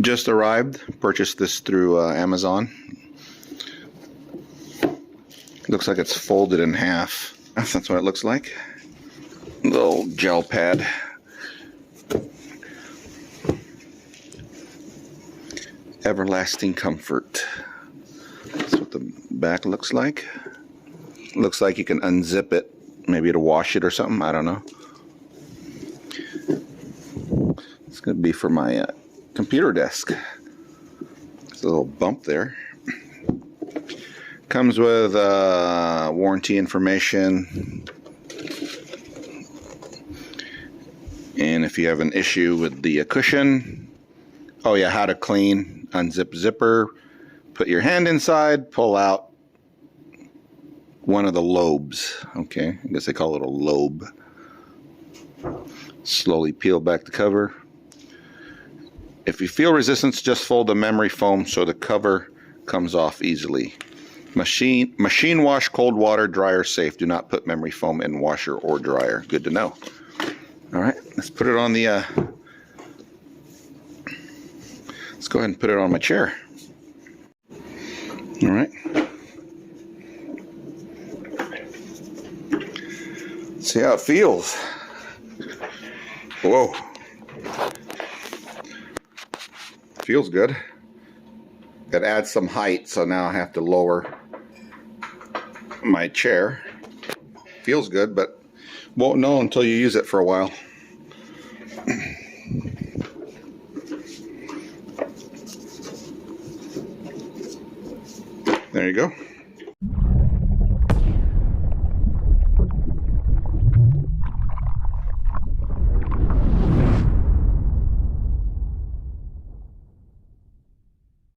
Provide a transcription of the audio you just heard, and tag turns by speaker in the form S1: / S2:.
S1: Just arrived. Purchased this through Amazon. Looks like it's folded in half. That's what it looks like. Little gel pad. Everlasting comfort. That's what the back looks like. Looks like you can unzip it, maybe to wash it or something. I don't know. It's going to be for my computer desk. There's a little bump there. Comes with warranty information. And if you have an issue with the cushion, oh yeah, how to clean, unzip zipper, put your hand inside, pull out one of the lobes. Okay, I guess they call it a lobe. Slowly peel back the cover. If you feel resistance, just fold the memory foam so the cover comes off easily. Machine wash, cold water, dryer safe. Do not put memory foam in washer or dryer. Good to know. All right, let's put it on the, let's go ahead and put it on my chair. All right. See how it feels. Whoa. Feels good. It adds some height, so now I have to lower my chair. Feels good, but won't know until you use it for a while. There you go.